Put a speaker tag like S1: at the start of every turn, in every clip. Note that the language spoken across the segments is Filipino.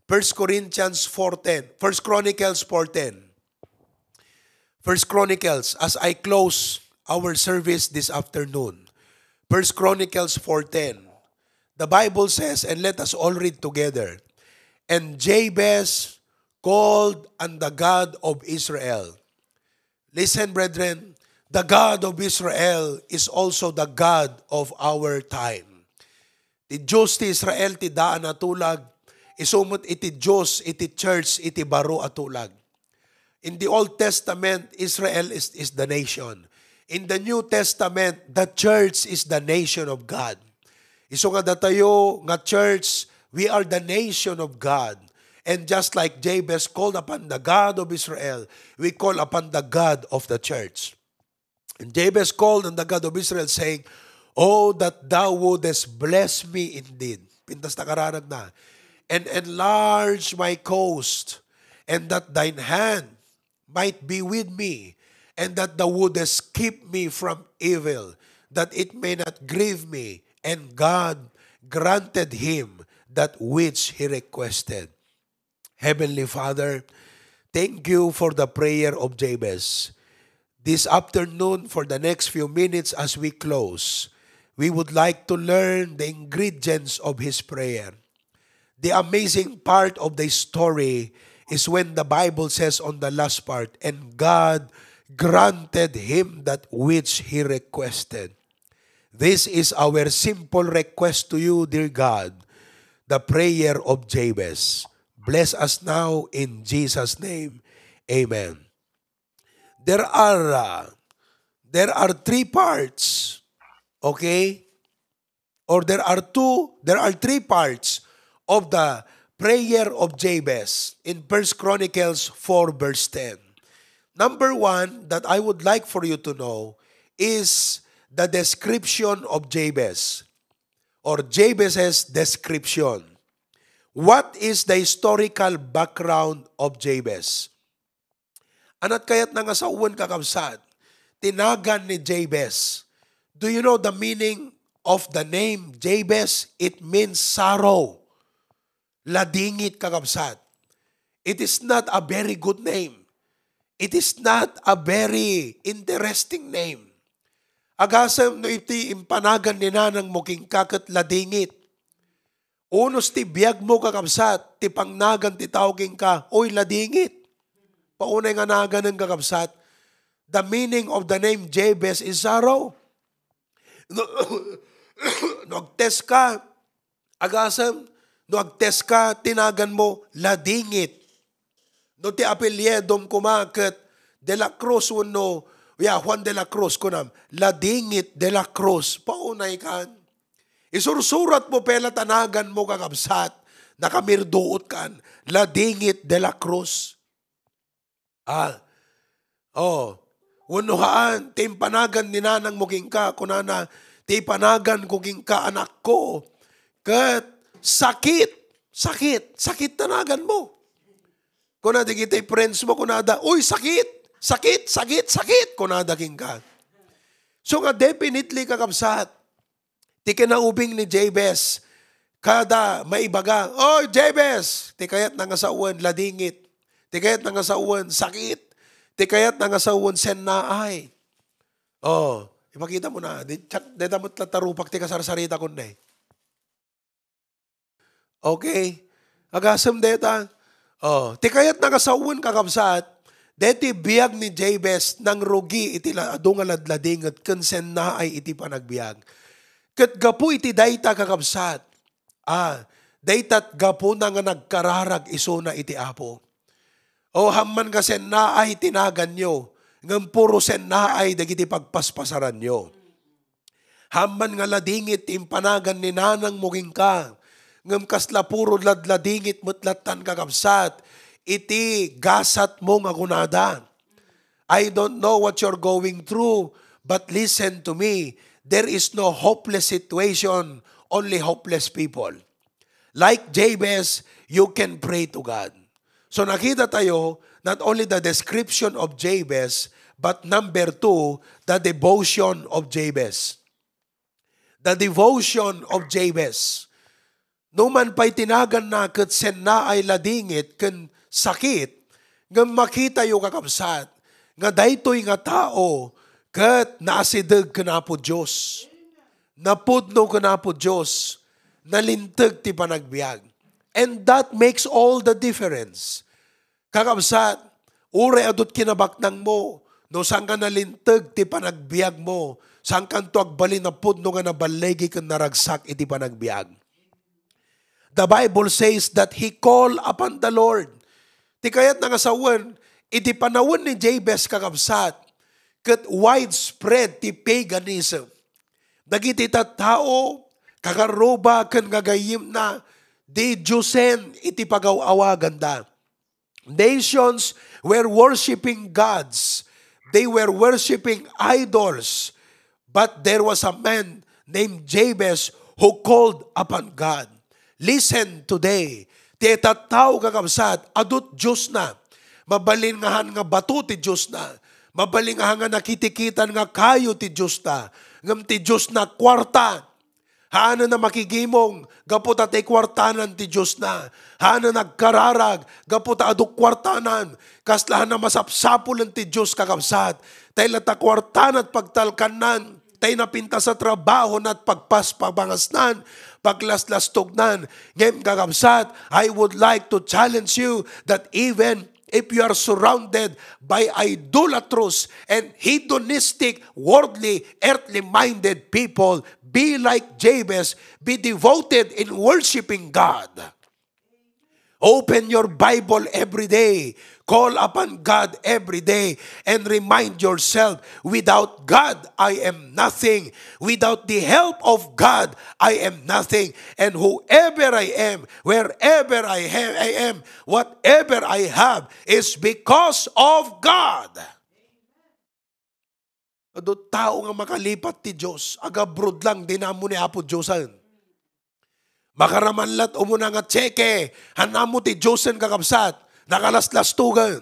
S1: First Corinthians 4:10. First Chronicles 4:10. First Chronicles, as I close our service this afternoon. First Chronicles 4:10. The Bible says, and let us all read together. And Jabez called on the God of Israel. Listen, brethren, the God of Israel is also the God of our time. Ti Diyos ti Israel ti daan atulag, isumot iti Diyos, iti church, iti baro atulag. In the Old Testament, Israel is the nation. In the New Testament, the church is the nation of God. Iso nga datayo nga church, we are the nation of God. And just like Jabez called upon the God of Israel, we call upon the God of the church. And Jabez called on the God of Israel saying, "Oh, that thou wouldest bless me indeed." Pintas na karanag na. "And enlarge my coast, and that thine hand might be with me, and that thou wouldest keep me from evil, that it may not grieve me." And God granted him that which he requested. Heavenly Father, thank you for the prayer of Jabez. This afternoon, for the next few minutes as we close, we would like to learn the ingredients of his prayer. The amazing part of the story is when the Bible says on the last part, and God granted him that which he requested. This is our simple request to you, dear God, the prayer of Jabez. Bless us now in Jesus' name. Amen. There are three parts, okay? Or there are three parts of the prayer of Jabez in First Chronicles 4 verse 10. Number one that I would like for you to know is the description of Jabez, or Jabez's description. What is the historical background of Jabez? Anat kayat nga sa uwan kakabsat, tinagan ni Jabez. Do you know the meaning of the name Jabez? It means sorrow. Ladingit kakabsat. It is not a very good name. It is not a very interesting name. Agasam no iti impanagan ni nanang mo king kakat ladingit. Unos ti biyag mo kakabsat, ti pangnagan ti tawaging ka, oy ladingit. Paunay nga nagan ng kakabsat. The meaning of the name Jabez is sorrow. No agtest ka, agasam, no agtest ka, tinagan mo, ladingit. No ti apelyedom kumakat, de la Cruz no, Juan de la Cruz kunam, ladingit de la Cruz, paunay kan. Isursurat mo pela tanagan mo kakabsat, nakamirduot kan, ladingit de la Cruz. Unuhaan, timpanagan ni nanang mo king ka, kunana, tipanagan ko king ka anak ko, kat sakit tanagan mo. Kunada kita friends mo, kunada, uy sakit, kunada king ka. So nga definitely kakabsat, ti kinaubing ni Jabez, kada maibaga, oy Jabez, ti kayat nga sa uwan ladingit, ti kayat nga sa uwan sakit, ti kayat nga sa uwan sennaay. Ipakita mo na, deta mo't latarupak ti kasarsarita kun na. Okay? Agasam deta. Ti kayat nga sa uwan kakabsat, deti biyag ni Jabez nang rugi iti adunga ladlading at kansen na ay iti panagbiag. Kat gapu iti dayta kakabsat. Daytat gapu na nga nagkararag iso na iti apo. Hamman ka sen na ay tinagan nyo. Ngam puro sen na ay dagiti pagpaspasaran nyo. Hamman nga ladingit impanagan ni nanang muging ka. Ngam kasla puro ladladingit mutlatan kakabsat. Iti gasat mo nga kunada. I don't know what you're going through, but listen to me. There is no hopeless situation, only hopeless people. Like Jabez, you can pray to God. So nakita tayo, not only the description of Jabez, but number two, the devotion of Jabez. The devotion of Jabez. Numan pa'y tinagan na kat sen na ay ladingit ken sakit, nga makita yung kakabsat, nga daytoy nga tao, kat naasidag ka na po Diyos. Napudno ka na po Diyos, nalintag ti panagbiag. And that makes all the difference. Kakabsat, ure adot kinabaknang mo, no saan ka nalintag ti panagbiag mo, saan ka to agbalin na pudno nga nabalegi ka naragsak iti panagbiag. The Bible says that he called upon the Lord. Ti kayat nga sawan, iti panawon ni Jabez kakabsat, kat widespread ti paganism. Dagiti tao, kakaroba kan gagayim na, di Diyosen iti pagaw-awagan da. Nations were worshiping gods. They were worshiping idols. But there was a man named Jabez who called upon God. Listen today, ti tataw kakabsat, adut Diyos na. Mabalingahan nga bato ti Diyos na. Mabalingahan nga nakitikitan nga kayo ti Diyos na. Ngam ti Diyos na kwarta. Haano na makigimong, gaputa ti kwartanan ti Diyos na. Haano nagkararag, gaputa aduk kwartanan. Kaslahan na masapsapulan ti Diyos kakabsat. Tay lata kwartanan at pagtalkanan. Tay napinta sa trabaho na at pagpaspabangasnan, paglaslastugnan. Ngayon kakabsat, I would like to challenge you that even if you are surrounded by idolatrous and hedonistic, worldly, earthly-minded people, be like Jabez, be devoted in worshiping God. Open your Bible every day. Call upon God every day and remind yourself, without God, I am nothing. Without the help of God, I am nothing. And whoever I am, wherever I am, whatever I have is because of God. Ado tao nga makalipat ti Diyos, agabrod lang, dinamo ni Apo Diyosan. Makaramanlat umuna nga tseke, hanamo ti Diyosan kakabsat, nakalaslastugan.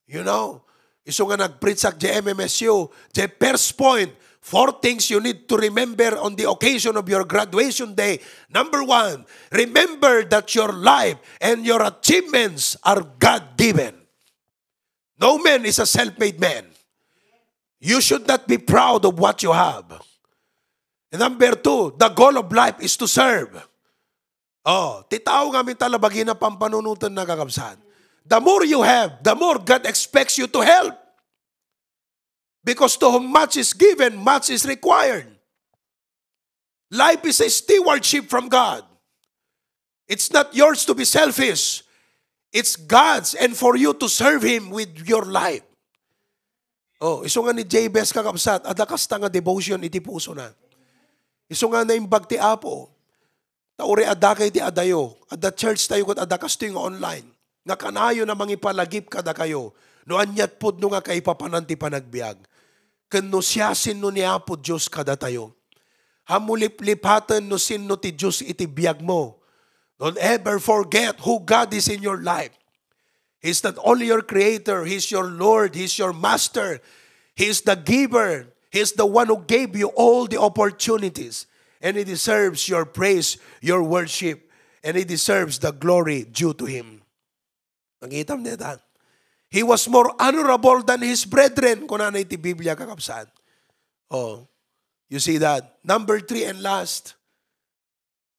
S1: You know, iso nga nagpritsak di MMSU, di first point, 4 things you need to remember on the occasion of your graduation day. Number 1, remember that your life and your achievements are God-given. No man is a self-made man. You should not be proud of what you have. And number 2, the goal of life is to serve. Oh, titao nga min talabagin na pampanunutan na kakabsat. The more you have, the more God expects you to help. Because to whom much is given, much is required. Life is a stewardship from God. It's not yours to be selfish. It's God's and for you to serve Him with your life. Oh, iso nga ni Jabez kakabsat, adakas nga devotion iti puso na. Iso nga na imbag ti Apo, tauri adakay ti adayo, ada church tayo kat adakas to yung online, nga kanayo na mangipalagip kada kayo, no anyat pod no nga kay papanan ti panagbiag, kano siyasin no ni Apo Diyos kada tayo, hamulip-lipatan no sinno ti Diyos iti biag mo. Don't ever forget who God is in your life. He's not only your creator, He's your Lord, He's your master, He's the giver, He's the one who gave you all the opportunities, and He deserves your praise, your worship, and He deserves the glory due to Him. Nakita mo nito? He was more honorable than His brethren, kung ano iti Biblia kakapsat. Oh, you see that? Number 3 and last,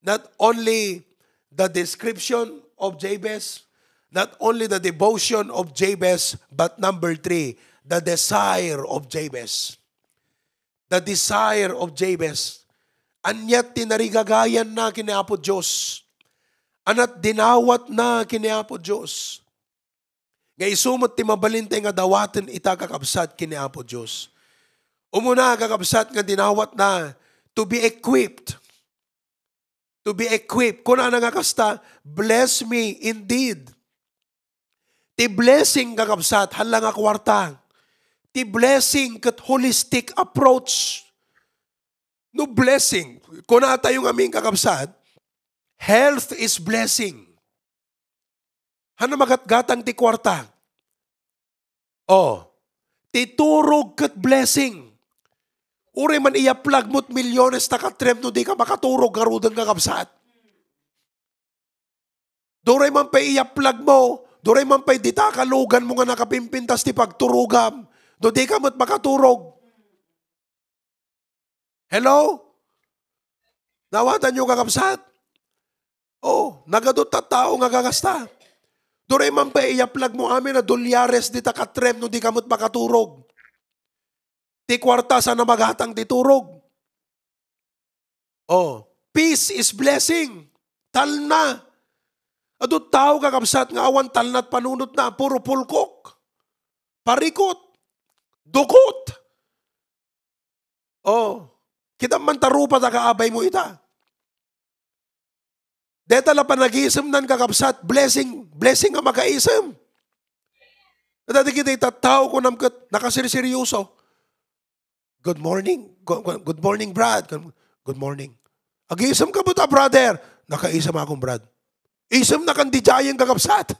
S1: not only the description of Jabez, not only the devotion of Jabez, but number 3, the desire of Jabez. The desire of Jabez. Anyat tinarigagayan na kiniapo Diyos. Anat dinawat na kiniapo Diyos. Nga isumot ti mabalintay nga dawaten ita kakabsat kiniapo Diyos. Umuna kakabsat nga dinawat na to be equipped. To be equipped. Kung ano nga kasta, bless me indeed. Ti blessing kakabsat, halang nga kwarta. Ti blessing kat holistic approach. No blessing. Kung na tayong aming kakabsat, health is blessing. Hana magatgatang ti kwarta. Oh, ti turog kat blessing. Uri man iya plug mo't milyones na katrem no di ka makaturog garudang kakabsat. Duray man pa iaplag mo, duray man pa di takalugan mo nga nakapimpintas ti pagturugam, do di ka mo't makaturog. Hello? Nawatan nyo kakabsat? Oh, nagadot ta tao nga gagasta. Duray man pa iaplag mo amin na dolyares di takatrem no di ka mo't makaturog. Ti kwarta sa namagatang ti turog. Oh, peace is blessing. Tal na. Adot tao kakabsat nga awan tal na't panunot na, puro pulkok. Parikot. Dukot. Oh, kita man tarupa ta kaabay mo ita. Deta la pa nag-iisem nan kakabsat, blessing nga mag-iisem. Dati kita itatao ko namkat, nakasirseryoso. Good morning. Good morning, Brad. Good morning. Ag-iisem ka ba ta, brother? Nakaisem akong, Brad. Isem na kan di jayang kakabsat.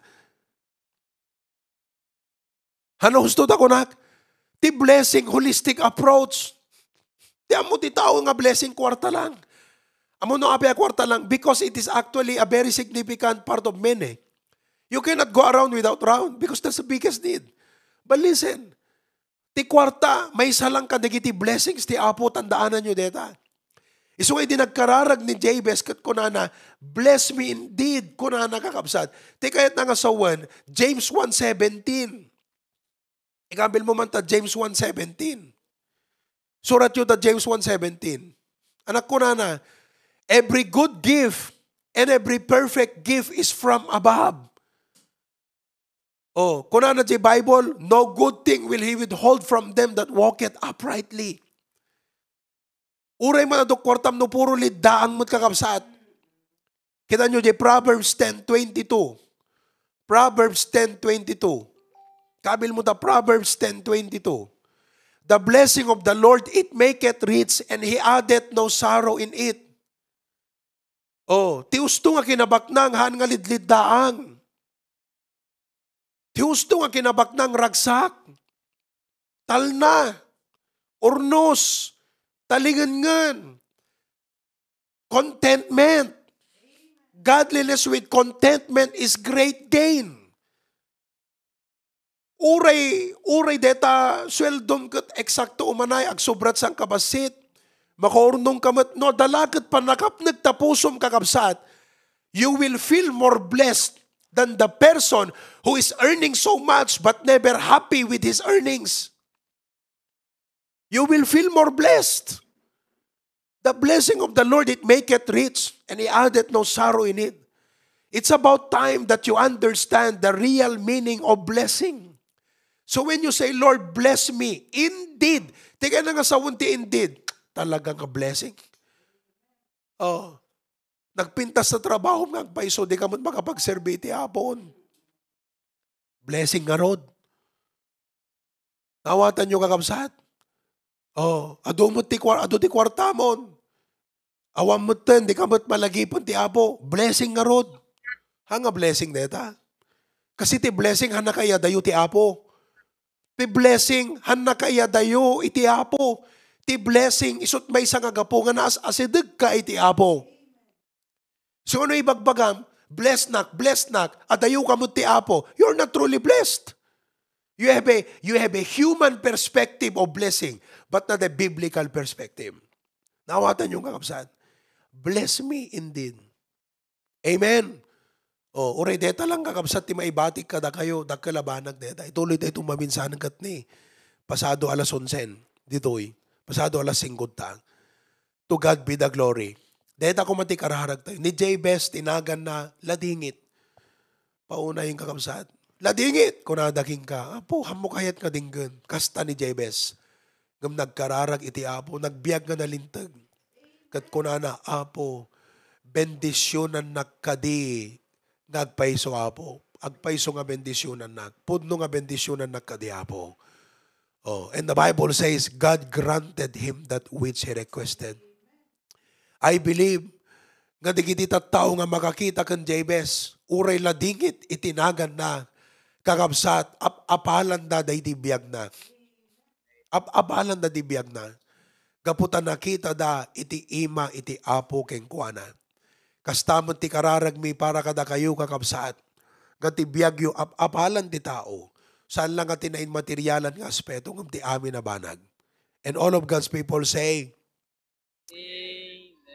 S1: Ano gusto ta ko nak? Ti blessing, holistic approach. Ti amo ti tao nga blessing kwarta lang. Amo no apya kwarta lang because it is actually a very significant part of men eh. You cannot go around without round because that's the biggest need. But listen, ti kwarta, may isa lang kadagiti blessings, ti apo, tandaanan nyo deta. Iso nga di nagkararag ni Jabez kat kunana, bless me indeed, kunana kakabsat. Ti kayat na nga sa 1, James 1:17. Ikambil mo man ta James 1:17. Surat yun ta James 1:17. Anak kunana, every good gift and every perfect gift is from above. Oh, kunana di Bible, no good thing will he withhold from them that walketh uprightly. Uray man na kwartam no puro lidaan mo't kakabsat. Kita nyo di Proverbs 10:22. Proverbs 10:22. Kabil mo ta Proverbs 10:22. The blessing of the Lord, it maketh rich, and He addeth no sorrow in it. Oh, ti usto nga kinabaknang han nga liddaang. Ti usto nga kinabaknang ragsak. Talna. Ornos. Talingan. Contentment. Godliness with contentment is great gain. Uray deta sweldom ket eksakto umanay ag sobrat sang kabasit. Makaurnong kamat no dalaket panakap nagtapusom kakabsat. You will feel more blessed than the person who is earning so much but never happy with his earnings. You will feel more blessed. The blessing of the Lord, it maketh rich, and He addeth no sorrow in it. It's about time that you understand the real meaning of blessing. So when you say, Lord, bless me, indeed, tika na nga sa unti indeed, talagang ka blessing. Oh, nagpintas sa trabaho nga, so di ka mo makapagserbi ti hapon. Blessing nga rod. Nawatan nyo kakabsat. Oh, ado ti kwarta mon. Awam mo ten, di ka mo't malagipon ti apo. Blessing nga rod. Hanga blessing neta. Kasi ti blessing hana kaya dayo ti apo. Ti blessing hana kaya dayo iti apo. Ti blessing isot may isang agapo nga naas asideg ka iti apo. So ano ibagbagam? Blessed nak, adayo ka mo ti apo. You're not truly blessed. You have a human perspective of blessing, but not a biblical perspective. Nawatan yung kakabsat. Bless me indeed. Amen. O, uray deta lang kakabsat, ti maibatik ka da kayo, dagkalabanag deta. Ituloy tayo itong maminsanan kat ni. Pasado alas 11, dito'y. Pasado alas 5 ta. To God be the glory. Deta ko mati karaharag tayo. Ni Jabez, tinagan na ladingit. Pauna yung kakabsat. Ladingit, kung nadaking ka, apo, hamok hayat ka dinggan. Kasta ni Jabez. Ngam nagkararag iti apo, nagbiag nga nalintag. Kat kunana, apo, bendisyonan nakadi, nagpaiso apo. Agpaiso nga bendisyonan nak. Pudno nga bendisyonan nakadi apo. Oh, and the Bible says, God granted him that which he requested. I believe, nga digiti tao nga makakita kan Jabez, uray ladingit, itinagan na, kakabsat, apalan na day dibiyag na. Apalan na dibiyag na. Gaputan nakita da iti ima iti apo keng kuana. Kastamon ti kararagmi para kada kayo kakabsat. Gati biyagyo apalan ti tao. Saan lang nga tinain materyalan nga aspeto ng ti amin na banag. And all of God's people say,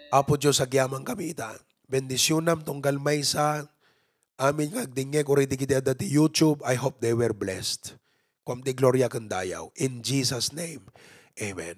S1: Apo Diyos agyamang kamita. Bendisyonam tunggal may sa amin nga agdingeg or idigidad ti YouTube. I hope they were blessed. Kwam ti gloria kandayaw. In Jesus' name, amen.